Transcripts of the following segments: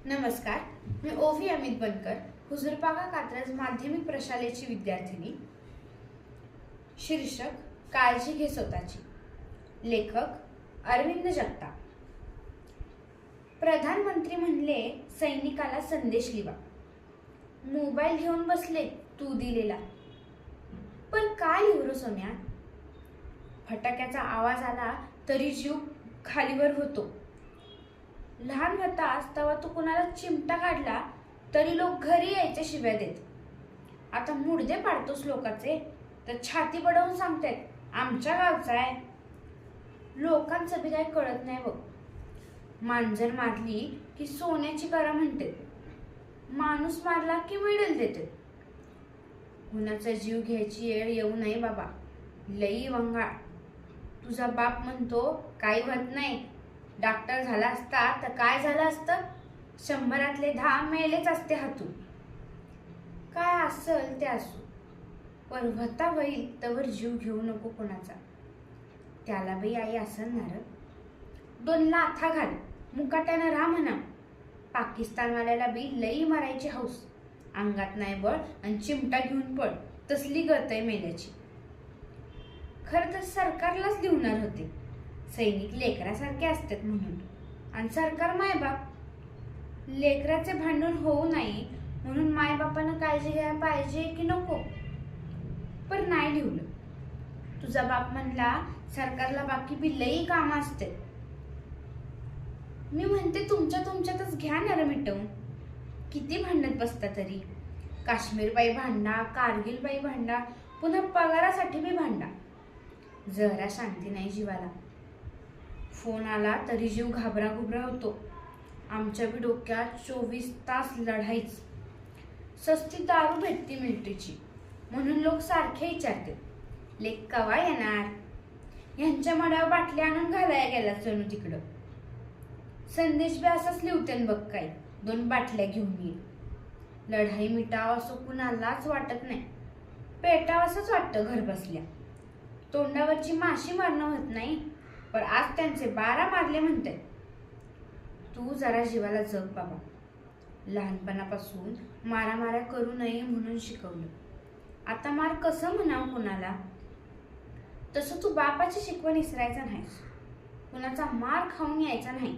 नमस्कार, मी ओवी अमित बनकर, हुजूरपागा कात्रज माध्यमिक प्रशालेची विद्यार्थिनी. शीर्षक काळजी घे स्वतःची. लेखक अरविंद जगताप. प्रधानमंत्री म्हणले सैनिकाला संदेश लिहा. मोबाईल घेऊन बसले तू दिलेला. पण काय लिहू रे सोन्या? फटाक्याचा आवाज आला तरी जीव खालीवर होतो. लहान होतास तेव्हा तू कुणाला चिमटा काढला तरी लोक घरी यायचे शिव्या देत. आता मुडदे पाडतोस लोकांचे तर छाती बडवून सांगतायत आमच्या गावचा आहे. लोकांचं बी काय कळत नाही बघ. मांजर मारली की सोन्याची करा म्हणते, माणूस मारला की मेडल देते. कुणाचा जीव घ्यायची वेळ येऊ नये बाबा. लई वंगाळ. तुझा बाप म्हणतो काही होत नाही, डॉक्टर झाला असता तर काय झालं असतं? 100 10 मेलेच असते हातून. काय असल ते असू, पर व्हता होईल तवर जीव घेऊ नको कोणाचा. त्याला बाई आई असणार. 2 लाथा घाल, मुकाट्यानं राहा म्हणा. पाकिस्तानवाल्याला बी लई मारायची हौस. अंगात नाही बळ आणि चिमटा घेऊन पळ, तसली गत आहे मेल्याची. खरं तर सरकारलाच लिहणार होते, सैनिक लेकरासारखे असतात म्हणून, आणि सरकार मायबाप. लेकराचे भांडण होऊ नये म्हणून मायबापानं काळजी घ्यायला पाहिजे की नको. पण नाही लिहलं. तुझा बाप म्हणला सरकारला बाकी बी लई काम असते. मी म्हणते तुमच्यातच घ्या ना मिटवून. किती भांडत बसता तरी. काश्मीर बाई भांडा, कारगिल बाई भांडा, पुन्हा पगारासाठी बी भांडा. जरा शांती नाही जीवाला. फोन आला तरी जीव घाबरा होतो. आमच्या बी डोक्यात 24 तास लढाईच. सस्ती दारू भेटती मिलिटरीची म्हणून लोक सारखे विचारते लेक कवा येणार. यांच्या मड्यावर बाटल्या आणून घालाया गेला जणू तिकडं. संदेश बी असाच लिहते बघ काय, 2 बाटल्या घेऊन ये. लढाई मिटाव असं कुणालाच वाटत नाही. पेटाव असंच वाटतं घर बसल्या. तोंडावरची माशी मारणं होत नाही, पण आज त्यांचे 12 मारले म्हणते. तू जरा जीवाला जग बाबा. लहानपणापासून मारामाऱ्या करू नये म्हणून शिकवलं. आता मार कसं म्हणावं कुणाला? तसं तू बापाची शिकवण विसरायचं नाहीस. कुणाचा मार खाऊन यायचा नाही.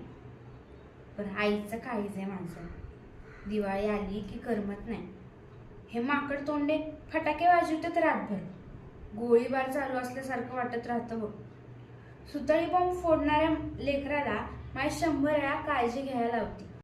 पण आईचं काळीज आहे माझं. दिवाळी आली की करमत नाही. हे माकड तोंडे फटाके वाजवतात रातभर. गोळीबार चालू असल्यासारखं वाटत राहतं बघ. सुतळी बॉम्ब फोडणाऱ्या लेकराला माझी 100 वेळा काळजी घ्यायला लावती.